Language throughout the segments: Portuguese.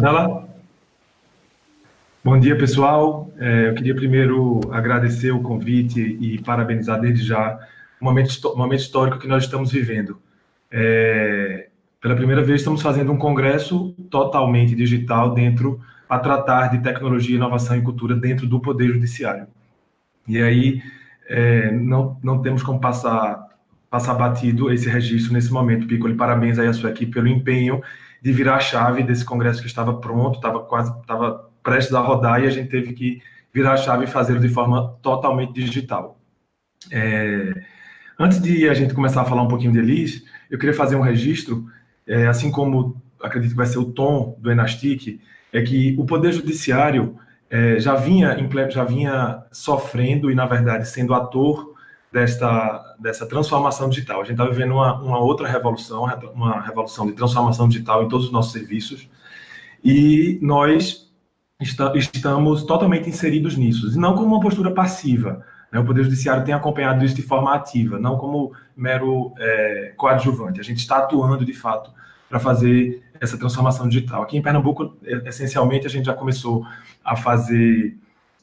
Ela? Bom dia, pessoal. Eu queria primeiro agradecer o convite e parabenizar desde já o momento histórico que nós estamos vivendo. Pela primeira vez, estamos fazendo um congresso totalmente digital para tratar de tecnologia, inovação e cultura dentro do Poder Judiciário. E aí, não temos como passar batido esse registro nesse momento. Piccoli, parabéns aí à sua equipe pelo empenho de virar a chave desse congresso que estava pronto, estava prestes a rodar e a gente teve que virar a chave e fazê-lo de forma totalmente digital. Antes de a gente começar a falar um pouquinho de Elis, eu queria fazer um registro, assim como acredito que vai ser o tom do Enastic, é que o Poder Judiciário já vinha sofrendo e, na verdade, sendo ator dessa transformação digital. A gente está vivendo uma outra revolução, uma revolução de transformação digital em todos os nossos serviços, e nós estamos totalmente inseridos nisso, e não como uma postura passiva, né? O Poder Judiciário tem acompanhado isso de forma ativa, não como mero coadjuvante. A gente está atuando, de fato, para fazer essa transformação digital. Aqui em Pernambuco, essencialmente, a gente já começou a fazer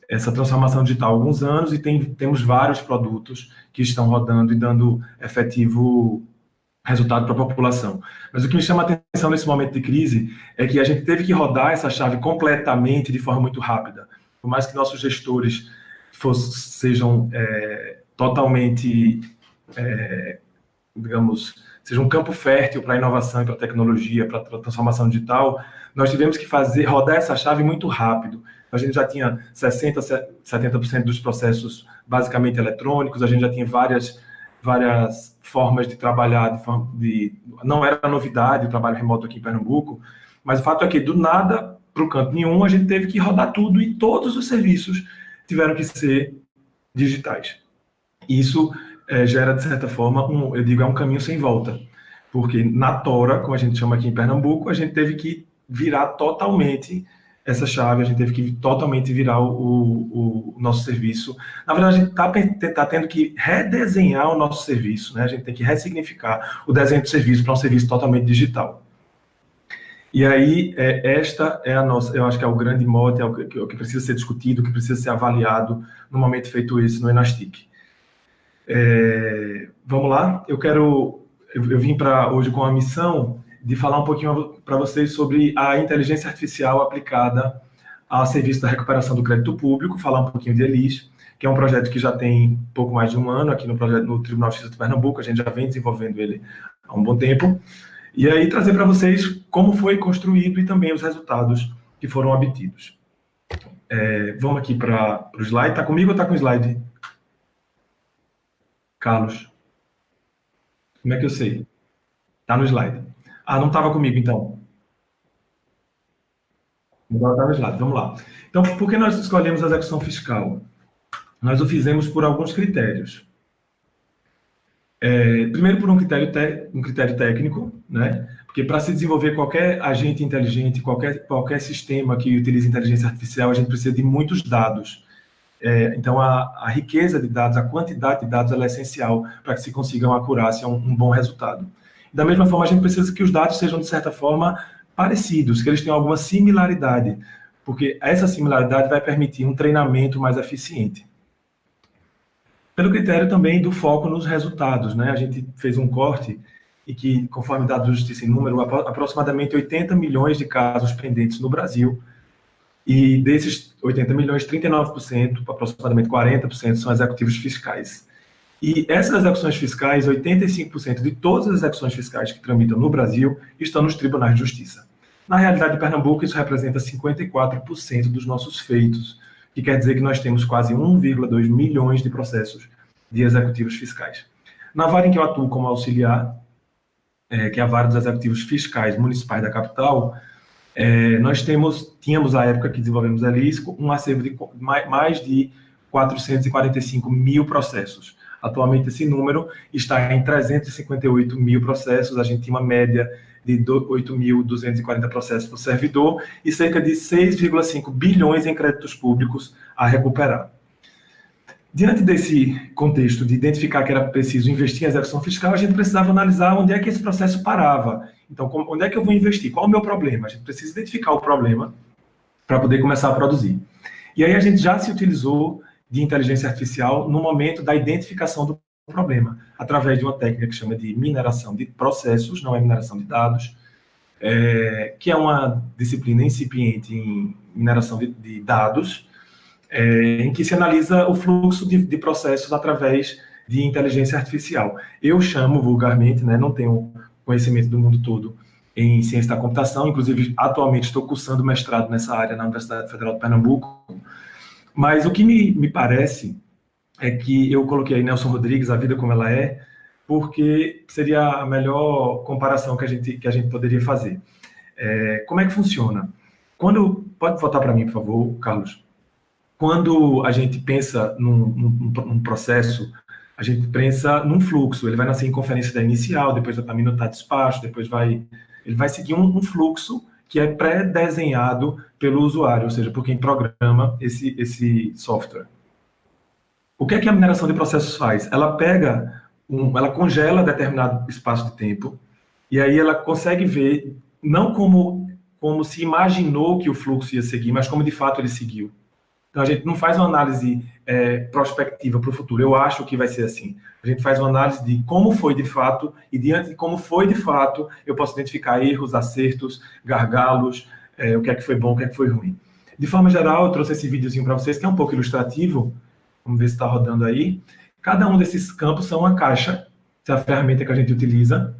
essa transformação digital há alguns anos e temos vários produtos que estão rodando e dando efetivo resultado para a população. Mas o que me chama a atenção nesse momento de crise é que a gente teve que rodar essa chave completamente de forma muito rápida. Por mais que nossos gestores sejam totalmente, digamos, seja um campo fértil para a inovação e para a tecnologia, para a transformação digital, nós tivemos que rodar essa chave muito rápido. A gente já tinha 70% dos processos basicamente eletrônicos, a gente já tinha várias formas de trabalhar, não era novidade o trabalho remoto aqui em Pernambuco, mas o fato é que, do nada para o canto nenhum, a gente teve que rodar tudo e todos os serviços tiveram que ser digitais. Isso gera, de certa forma, um caminho sem volta, porque na tora, como a gente chama aqui em Pernambuco, a gente teve que virar totalmente essa chave, a gente teve que totalmente virar o nosso serviço. Na verdade, a gente está tendo que redesenhar o nosso serviço, né? A gente tem que ressignificar o desenho do serviço para um serviço totalmente digital. E aí, esta é a nossa, eu acho que é o grande mote, é o que precisa ser discutido, o que precisa ser avaliado no momento feito isso no Enastic. Vamos lá? Eu vim para hoje com a missão de falar um pouquinho para vocês sobre a inteligência artificial aplicada ao serviço da recuperação do crédito público, falar um pouquinho de Elis, que é um projeto que já tem pouco mais de um ano aqui no Tribunal de Justiça de Pernambuco, a gente já vem desenvolvendo ele há um bom tempo, e aí trazer para vocês como foi construído e também os resultados que foram obtidos. Vamos aqui para o slide. Está comigo ou está com o slide? Carlos? Como é que eu sei? Está no slide. Ah, não estava comigo, então. Agora está no slide. Vamos lá. Então, por que nós escolhemos a execução fiscal? Nós o fizemos por alguns critérios. Primeiro, por um critério técnico, né? Porque para se desenvolver qualquer agente inteligente, qualquer sistema que utilize inteligência artificial, a gente precisa de muitos dados. Então, a riqueza de dados, a quantidade de dados, ela é essencial para que se consiga uma acurácia, um bom resultado. Da mesma forma, a gente precisa que os dados sejam, de certa forma, parecidos, que eles tenham alguma similaridade, porque essa similaridade vai permitir um treinamento mais eficiente. Pelo critério também do foco nos resultados, né? A gente fez um corte e que, conforme dados do Justiça em Número, aproximadamente 80 milhões de casos pendentes no Brasil, e desses 80 milhões, 39%, aproximadamente 40%, são executivos fiscais. E essas execuções fiscais, 85% de todas as execuções fiscais que tramitam no Brasil estão nos tribunais de justiça. Na realidade, de Pernambuco, isso representa 54% dos nossos feitos, que quer dizer que nós temos quase 1,2 milhões de processos de executivos fiscais. Na vara em que eu atuo como auxiliar, que é a vara dos executivos fiscais municipais da capital, nós tínhamos, à época que desenvolvemos a LIS, um acervo de mais de 445 mil processos. Atualmente, esse número está em 358 mil processos, a gente tinha uma média de 8.240 processos por servidor e cerca de 6,5 bilhões em créditos públicos a recuperar. Diante desse contexto de identificar que era preciso investir em execução fiscal, a gente precisava analisar onde é que esse processo parava. Então, onde é que eu vou investir? Qual é o meu problema? A gente precisa identificar o problema para poder começar a produzir. E aí a gente já se utilizou de inteligência artificial no momento da identificação do problema, através de uma técnica que chama de mineração de processos, não é mineração de dados, que é uma disciplina incipiente em mineração de dados, em que se analisa o fluxo de processos através de inteligência artificial. Eu chamo vulgarmente, né, não tenho conhecimento do mundo todo em ciência da computação, inclusive atualmente estou cursando mestrado nessa área na Universidade Federal de Pernambuco, mas o que me parece é que eu coloquei aí Nelson Rodrigues, A Vida Como Ela É, porque seria a melhor comparação que a gente poderia fazer. Como é que funciona? Pode voltar para mim, por favor, Carlos. Quando a gente pensa num processo, a gente pensa num fluxo. Ele vai nascer em conferência da inicial, depois vai para minutar despacho, depois ele vai seguir um fluxo que é pré-desenhado pelo usuário, ou seja, por quem programa esse software. O que é que a mineração de processos faz? Ela ela congela determinado espaço de tempo, e aí ela consegue ver, não como se imaginou que o fluxo ia seguir, mas como de fato ele seguiu. Então, a gente não faz uma análise prospectiva para o futuro. Eu acho que vai ser assim. A gente faz uma análise de como foi de fato, e diante de como foi de fato, eu posso identificar erros, acertos, gargalos, o que é que foi bom, o que é que foi ruim. De forma geral, eu trouxe esse videozinho para vocês, que é um pouco ilustrativo. Vamos ver se está rodando aí. Cada um desses campos são uma caixa, que é a ferramenta que a gente utiliza.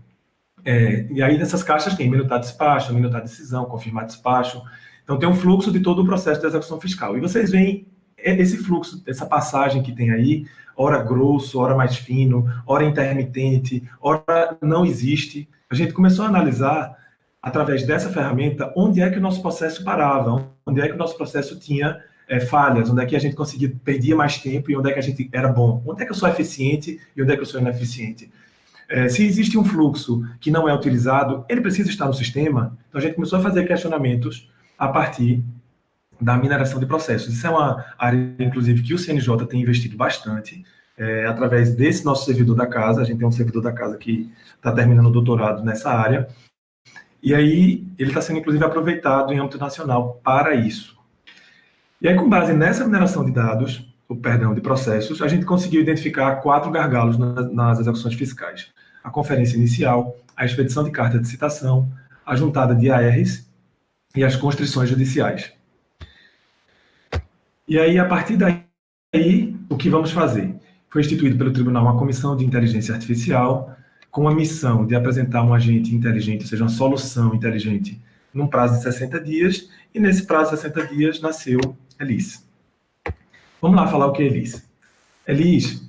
E aí, nessas caixas tem minutar despacho, minutar decisão, confirmar despacho. Então, tem um fluxo de todo o processo de execução fiscal. E vocês veem esse fluxo, essa passagem que tem aí, hora grosso, hora mais fino, hora intermitente, hora não existe. A gente começou a analisar, através dessa ferramenta, onde é que o nosso processo parava, onde é que o nosso processo tinha falhas, onde é que a gente perdia mais tempo e onde é que a gente era bom, onde é que eu sou eficiente e onde é que eu sou ineficiente. Se existe um fluxo que não é utilizado, ele precisa estar no sistema. Então, a gente começou a fazer questionamentos a partir da mineração de processos. Isso é uma área, inclusive, que o CNJ tem investido bastante, através desse nosso servidor da casa. A gente tem um servidor da casa que está terminando o doutorado nessa área, e aí ele está sendo, inclusive, aproveitado em âmbito nacional para isso. E aí, com base nessa mineração de dados, de processos, a gente conseguiu identificar 4 gargalos nas execuções fiscais. A conferência inicial, a expedição de carta de citação, a juntada de ARs e as constrições judiciais. E aí, a partir daí, o que vamos fazer? Foi instituído pelo tribunal uma comissão de inteligência artificial com a missão de apresentar um agente inteligente, ou seja, uma solução inteligente, num prazo de 60 dias, e nesse prazo de 60 dias nasceu Elis. Vamos lá falar o que é Elis. Elis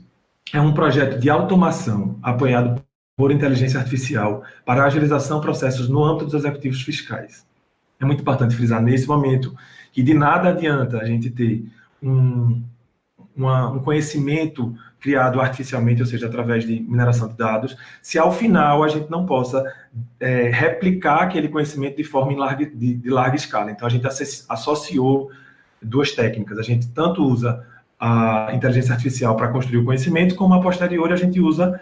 é um projeto de automação apoiado por inteligência artificial para a agilização de processos no âmbito dos executivos fiscais. É muito importante frisar nesse momento que de nada adianta a gente ter um conhecimento criado artificialmente, ou seja, através de mineração de dados, se ao final a gente não possa replicar aquele conhecimento de forma de larga escala. Então, a gente associou 2 técnicas. A gente tanto usa a inteligência artificial para construir o conhecimento, como a posteriori a gente usa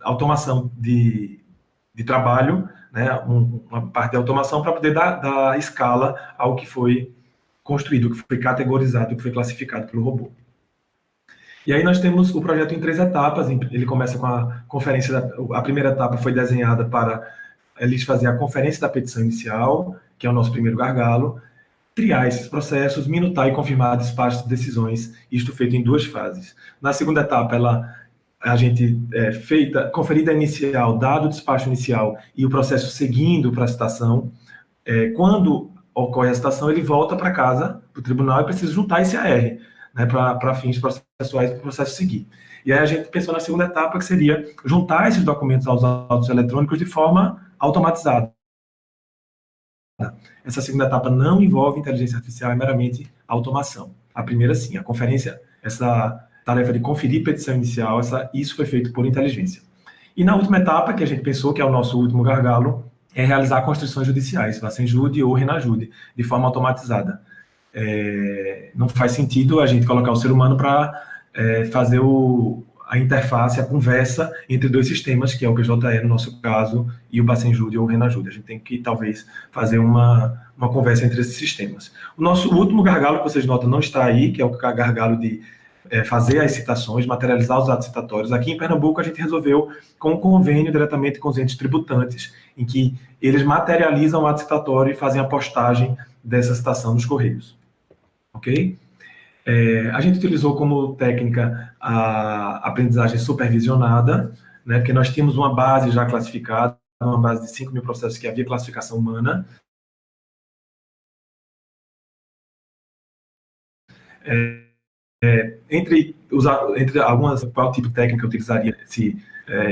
automação de trabalho, né, uma parte de automação para poder dar escala ao que foi construído, que foi categorizado, que foi classificado pelo robô. E aí nós temos o projeto em 3 etapas. Ele começa com a conferência, a primeira etapa foi desenhada para eles fazer a conferência da petição inicial, que é o nosso primeiro gargalo, criar esses processos, minutar e confirmar despachos de decisões, isto feito em 2 fases. Na segunda etapa, a gente conferida inicial, dado o despacho inicial e o processo seguindo para a citação. Quando ocorre a citação, ele volta para casa, para o tribunal, e precisa juntar esse AR, né, para fins processuais para o processo seguir. E aí a gente pensou na segunda etapa, que seria juntar esses documentos aos autos eletrônicos de forma automatizada. Essa segunda etapa não envolve inteligência artificial, é meramente automação. A primeira, sim, a conferência, essa tarefa de conferir petição inicial, isso foi feito por inteligência. E na última etapa, que a gente pensou que é o nosso último gargalo, é realizar constrições judiciais, Vacenjude ou Renajude, de forma automatizada. Não faz sentido a gente colocar o ser humano para fazer a interface, a conversa entre dois sistemas, que é o PJE no nosso caso, e o Bacenjude ou o Renajude. A gente tem que, talvez, fazer uma conversa entre esses sistemas. O nosso último gargalo, que vocês notam, não está aí, que é o gargalo de fazer as citações, materializar os atos citatórios. Aqui em Pernambuco, a gente resolveu com um convênio diretamente com os entes tributantes, em que eles materializam o ato citatório e fazem a postagem dessa citação nos Correios. Ok? A gente utilizou como técnica a aprendizagem supervisionada, né, porque nós tínhamos uma base já classificada, uma base de 5.000 processos que havia classificação humana. Entre algumas, qual tipo de técnica eu utilizaria?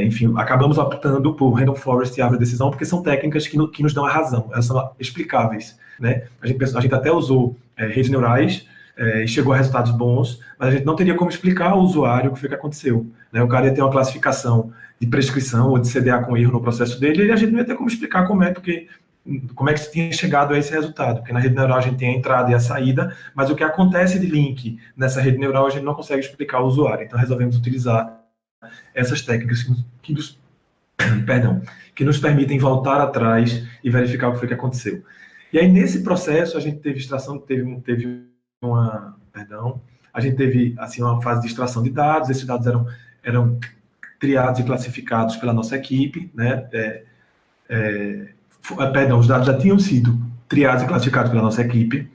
Enfim, acabamos optando por Random Forest e árvore de decisão, porque são técnicas que nos dão a razão, elas são explicáveis, né? A gente até usou redes neurais, e chegou a resultados bons, mas a gente não teria como explicar ao usuário o que foi que aconteceu, né? O cara ia ter uma classificação de prescrição ou de CDA com erro no processo dele, e a gente não ia ter como explicar como é que se tinha chegado a esse resultado, porque na rede neural a gente tem a entrada e a saída, mas o que acontece de link nessa rede neural a gente não consegue explicar ao usuário, então resolvemos utilizar essas técnicas que nos permitem voltar atrás e verificar o que foi que aconteceu. E aí, nesse processo, a gente teve extração, a gente teve assim, uma fase de extração de dados, esses dados eram triados e classificados pela nossa equipe, né? Os dados já tinham sido triados e classificados pela nossa equipe,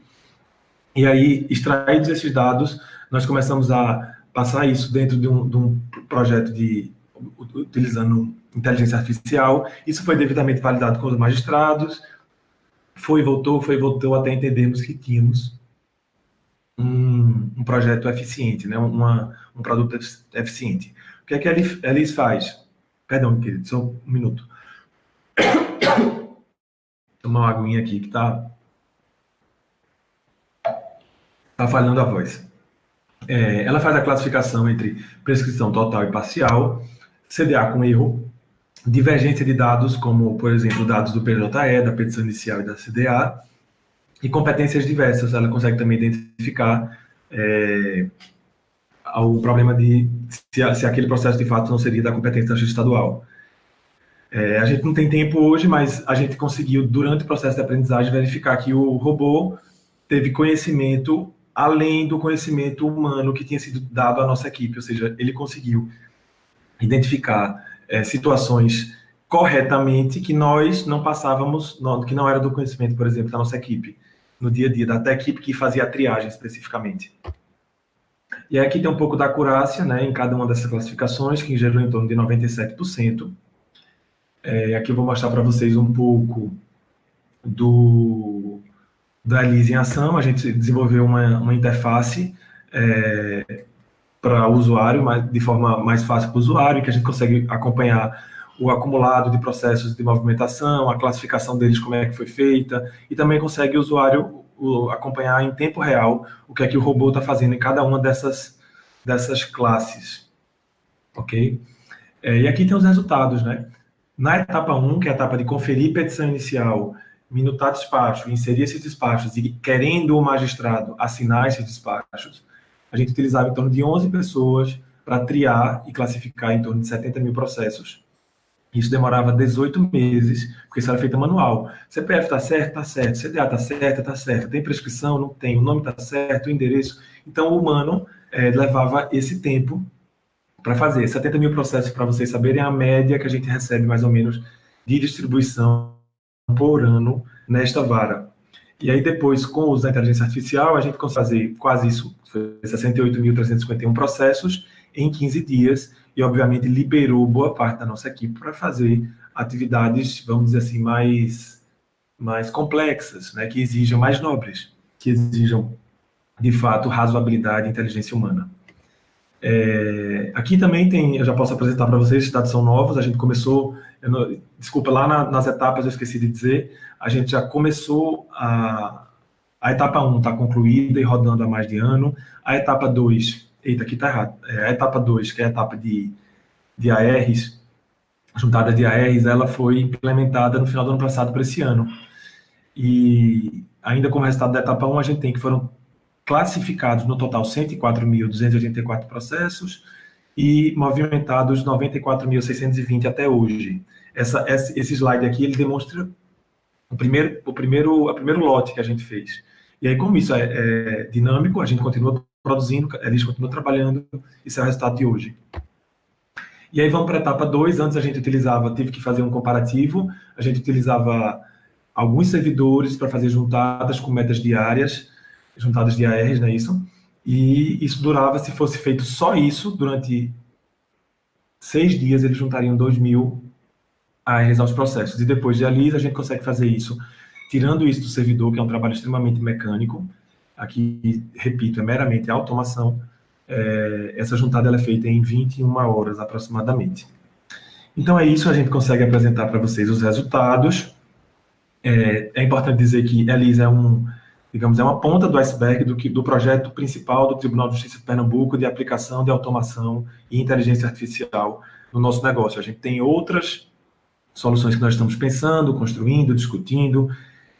e aí, extraídos esses dados, nós começamos a passar isso dentro de um projeto utilizando inteligência artificial. Isso foi devidamente validado com os magistrados, foi e voltou até entendermos que tínhamos um projeto eficiente, né? um produto eficiente. O que é que a Elis faz? Perdão, querido, só um minuto. Tomar uma aguinha aqui que tá falhando a voz. Ela faz a classificação entre prescrição total e parcial, CDA com erro, divergência de dados, como, por exemplo, dados do PJE, da petição inicial e da CDA, e competências diversas. Ela consegue também identificar o problema de se aquele processo de fato não seria da competência da justiça estadual. A gente não tem tempo hoje, mas a gente conseguiu, durante o processo de aprendizagem, verificar que o robô teve conhecimento além do conhecimento humano que tinha sido dado à nossa equipe, ou seja, ele conseguiu identificar situações corretamente que nós não passávamos, que não era do conhecimento, por exemplo, da nossa equipe, no dia a dia, da equipe que fazia a triagem especificamente. E aqui tem um pouco da acurácia, né, em cada uma dessas classificações, que gerou em torno de 97%. Aqui eu vou mostrar para vocês um pouco da Elis em ação. A gente desenvolveu uma interface para o usuário, de forma mais fácil para o usuário, que a gente consegue acompanhar o acumulado de processos de movimentação, a classificação deles, como é que foi feita, e também consegue o usuário acompanhar em tempo real o que é que o robô está fazendo em cada uma dessas classes. Ok? E aqui tem os resultados, né? Na etapa 1, que é a etapa de conferir petição inicial, minutar despacho, inserir esses despachos e querendo o magistrado assinar esses despachos, a gente utilizava em torno de 11 pessoas para triar e classificar em torno de 70.000 processos. Isso demorava 18 meses, porque isso era feito manual. CPF está certo? Está certo. CDA está certo? Está certo. Tem prescrição? Não tem. O nome está certo? O endereço? Então, o humano levava esse tempo para fazer. 70.000 processos, para vocês saberem, é a média que a gente recebe, mais ou menos, de distribuição por ano nesta vara. E aí, depois, com o uso da inteligência artificial, a gente consegue fazer quase isso, 68.351 processos em 15 dias, e, obviamente, liberou boa parte da nossa equipe para fazer atividades, vamos dizer assim, mais complexas, né, que exijam mais nobres, que exijam, de fato, razoabilidade e inteligência humana. Aqui também eu já posso apresentar para vocês, esses dados são novos, a gente começou, desculpa, lá nas etapas eu esqueci de dizer, a gente já começou a etapa 1 está concluída e rodando há mais de ano, a etapa 2, aqui está errado, a etapa 2, que é a etapa de ARs, juntada de ARs, ela foi implementada no final do ano passado para esse ano, e ainda como resultado da etapa 1, a gente tem que foram classificados no total 104.284 processos e movimentados 94.620 até hoje. Esse slide aqui, ele demonstra o primeiro lote que a gente fez. E aí, como isso é dinâmico, a gente continua produzindo, a Elis continua trabalhando, isso é o resultado de hoje. E aí vamos para a etapa 2, antes a gente tive que fazer um comparativo, a gente utilizava alguns servidores para fazer juntadas com metas diárias, juntadas de ARs, não é isso? E isso durava, se fosse feito só isso, durante 6 dias eles juntariam 2.000 ARs aos processos. E depois de Elis a gente consegue fazer isso, tirando isso do servidor, que é um trabalho extremamente mecânico. Aqui, repito, é meramente automação. Essa juntada ela é feita em 21 horas aproximadamente. Então é isso, a gente consegue apresentar para vocês os resultados. É importante dizer que Elis é uma ponta do iceberg do projeto principal do Tribunal de Justiça de Pernambuco de aplicação de automação e inteligência artificial no nosso negócio. A gente tem outras soluções que nós estamos pensando, construindo, discutindo,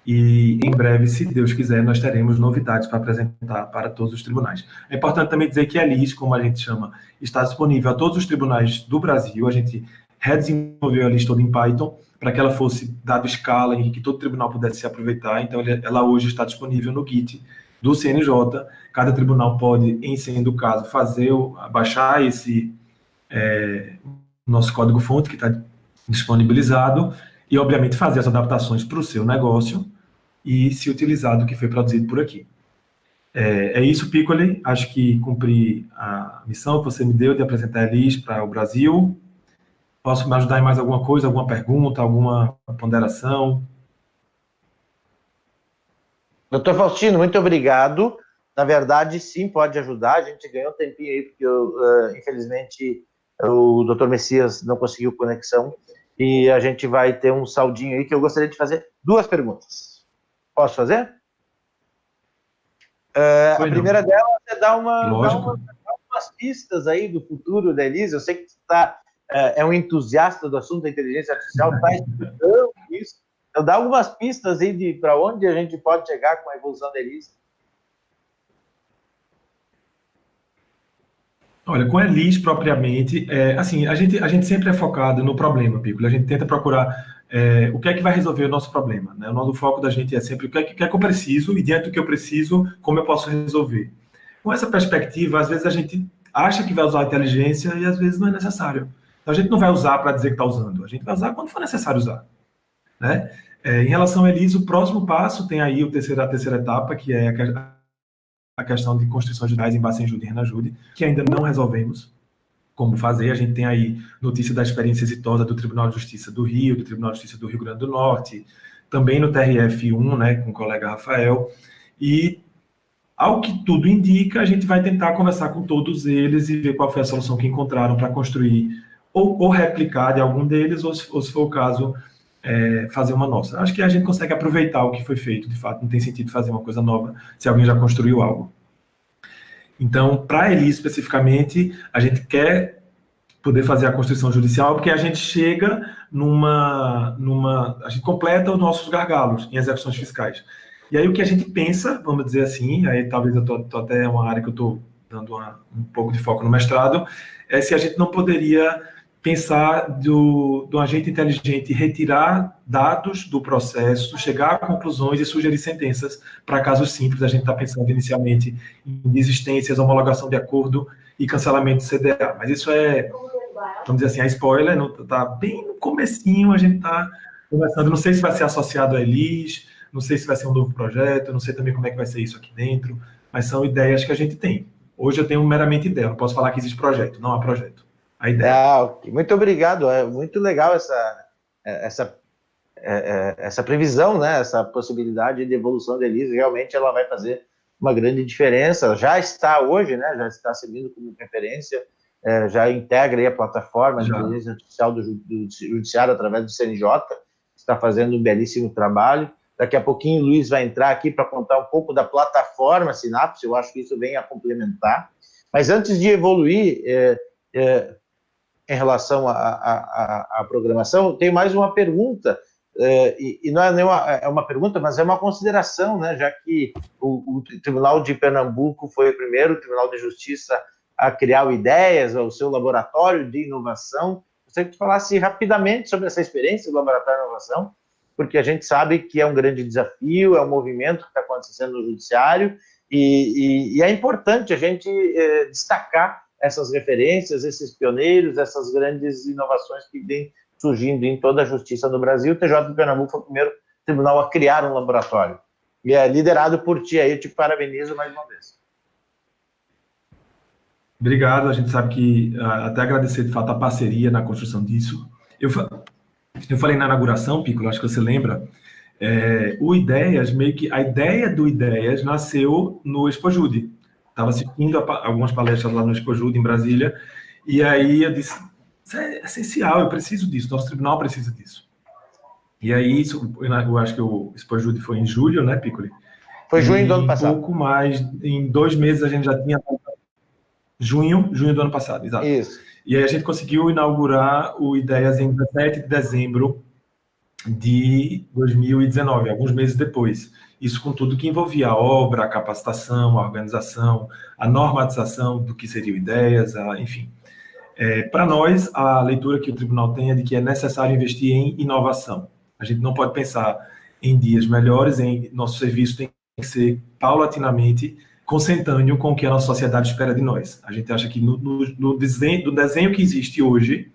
e em breve, se Deus quiser, nós teremos novidades para apresentar para todos os tribunais. É importante também dizer que a Elis, como a gente chama, está disponível a todos os tribunais do Brasil. A gente redesenvolveu a Elis toda em Python para que ela fosse dada escala e que todo tribunal pudesse se aproveitar. Então, ela hoje está disponível no Git do CNJ. Cada tribunal pode, em sendo o caso, baixar esse nosso código-fonte que está disponibilizado e, obviamente, fazer as adaptações para o seu negócio e se utilizar do que foi produzido por aqui. É isso, Piccoli. Acho que cumpri a missão que você me deu de apresentar a Elis para o Brasil. Posso me ajudar em mais alguma coisa, alguma pergunta, alguma ponderação? Doutor Faustino, muito obrigado. Na verdade, sim, pode ajudar. A gente ganhou um tempinho aí, porque, infelizmente, o doutor Messias não conseguiu conexão. E a gente vai ter um saldinho aí que eu gostaria de fazer 2 perguntas. Posso fazer? A primeira delas é dar umas pistas aí do futuro da Elis. Eu sei que você é um entusiasta do assunto da inteligência artificial, está estudando isso. Então, dá algumas pistas aí para onde a gente pode chegar com a evolução da Elis. Olha, com a Elis propriamente, assim, a gente sempre é focado no problema, Piccoli. A gente tenta procurar o que é que vai resolver o nosso problema, né? O nosso foco da gente é sempre o que é que eu preciso e, diante do que eu preciso, como eu posso resolver. Com essa perspectiva, às vezes a gente acha que vai usar a inteligência e às vezes não é necessário. Então, a gente não vai usar para dizer que está usando, a gente vai usar quando for necessário usar, né? Em relação a Elis, o próximo passo tem aí a terceira etapa, que é a questão de constrições judiciais em base em Jude e Renajude, que ainda não resolvemos como fazer. A gente tem aí notícia da experiência exitosa do Tribunal de Justiça do Rio, do Tribunal de Justiça do Rio Grande do Norte, também no TRF1, né, com o colega Rafael, e ao que tudo indica, a gente vai tentar conversar com todos eles e ver qual foi a solução que encontraram para construir ou replicar de algum deles, ou se for o caso, fazer uma nossa. Acho que a gente consegue aproveitar o que foi feito, de fato, não tem sentido fazer uma coisa nova se alguém já construiu algo. Então, para a Elis especificamente, a gente quer poder fazer a construção judicial, porque a gente chega a gente completa os nossos gargalos em execuções fiscais. E aí o que a gente pensa, vamos dizer assim, aí talvez eu tô até uma área que eu estou dando um pouco de foco no mestrado, é se a gente não poderia pensar do agente inteligente retirar dados do processo, chegar a conclusões e sugerir sentenças para casos simples. A gente está pensando inicialmente em desistências, homologação de acordo e cancelamento de CDA. Mas isso vamos dizer assim, a spoiler, está bem no comecinho, a gente está conversando. Não sei se vai ser associado a Elis, não sei se vai ser um novo projeto, não sei também como é que vai ser isso aqui dentro, mas são ideias que a gente tem. Hoje eu tenho meramente ideia, não posso falar que existe projeto, não há projeto. A ideia. Okay. Muito obrigado, é muito legal essa previsão, né? Essa possibilidade de evolução da Elis. Realmente ela vai fazer uma grande diferença, já está hoje, né? Já está servindo como referência, já integra aí a plataforma de inteligência artificial do Judiciário através do CNJ, está fazendo um belíssimo trabalho. Daqui a pouquinho o Luiz vai entrar aqui para contar um pouco da plataforma Sinapse, eu acho que isso vem a complementar. Mas antes de evoluir em relação à programação, tem mais uma pergunta e não é uma pergunta, mas é uma consideração, né, já que o Tribunal de Pernambuco foi o primeiro Tribunal de Justiça a criar o Ideias, o seu laboratório de inovação. Gostaria que tu falasse rapidamente sobre essa experiência do laboratório de inovação, porque a gente sabe que é um grande desafio, é um movimento que está acontecendo no judiciário, e é importante a gente destacar essas referências, esses pioneiros, essas grandes inovações que vêm surgindo em toda a justiça no Brasil. O TJ de Pernambuco foi o primeiro tribunal a criar um laboratório. E é liderado por ti aí, eu te parabenizo mais uma vez. Obrigado, a gente sabe que, até agradecer de fato a parceria na construção disso. Eu falei na inauguração, Piccolo, acho que você lembra, o Ideias, meio que a ideia do Ideias nasceu no Expojude. Estava assistindo algumas palestras lá no Expojude, em Brasília, e aí eu disse, isso é essencial, eu preciso disso, nosso tribunal precisa disso. E aí, eu acho que o Expojude foi em julho, né, Piccoli? Foi junho do ano passado. Pouco mais, em 2 meses a gente já tinha... Junho do ano passado, exato. Isso. E aí a gente conseguiu inaugurar o Ideias em 17 de dezembro de 2019, alguns meses depois. Isso com tudo que envolvia a obra, a capacitação, a organização, a normatização do que seria o Ideias, enfim. Para nós, a leitura que o tribunal tem é de que é necessário investir em inovação. A gente não pode pensar em dias melhores, nosso serviço tem que ser paulatinamente consentâneo com o que a nossa sociedade espera de nós. A gente acha que no desenho que existe hoje,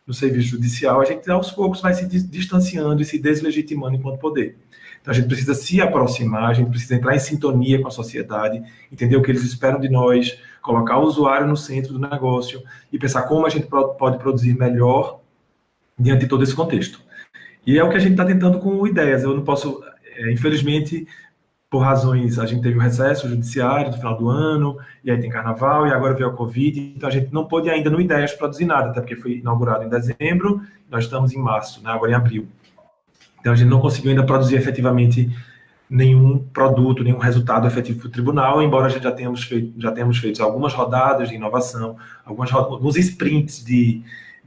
no serviço judicial, a gente aos poucos vai se distanciando e se deslegitimando enquanto poder. Então a gente precisa se aproximar, a gente precisa entrar em sintonia com a sociedade, entender o que eles esperam de nós, colocar o usuário no centro do negócio e pensar como a gente pode produzir melhor diante de todo esse contexto. E é o que a gente está tentando com Ideias. Eu não posso, infelizmente, por razões, a gente teve o recesso judiciário no final do ano, e aí tem carnaval, e agora veio a Covid, então a gente não pôde ainda no Ideias produzir nada, até porque foi inaugurado em dezembro, nós estamos em março, né, agora em abril. Então a gente não conseguiu ainda produzir efetivamente nenhum produto, nenhum resultado efetivo para o tribunal, embora a gente já tenhamos feito algumas rodadas de inovação, alguns sprints de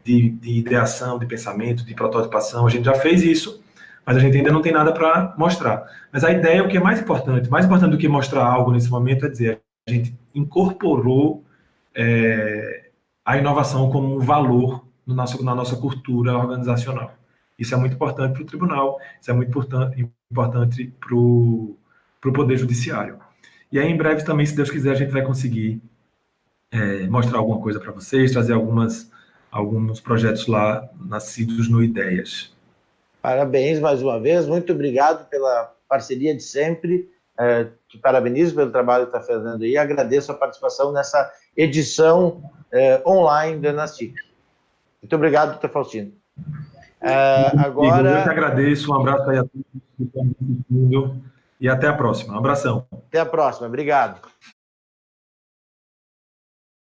ideação, de pensamento, de prototipação, a gente já fez isso, mas a gente ainda não tem nada para mostrar. Mas a ideia, o que é mais importante do que mostrar algo nesse momento, é dizer, a gente incorporou a inovação como um valor na nossa cultura organizacional. Isso é muito importante para o tribunal, isso é muito importante para o Poder Judiciário. E aí, em breve também, se Deus quiser, a gente vai conseguir mostrar alguma coisa para vocês, trazer alguns projetos lá nascidos no Ideias. Parabéns mais uma vez, muito obrigado pela parceria de sempre, te parabenizo pelo trabalho que está fazendo aí, agradeço a participação nessa edição online do Enastic. Muito obrigado, doutor Faustino. Agora... Eu que agradeço, um abraço aí a todos que estão assistindo e até a próxima. Um abração. Até a próxima, obrigado.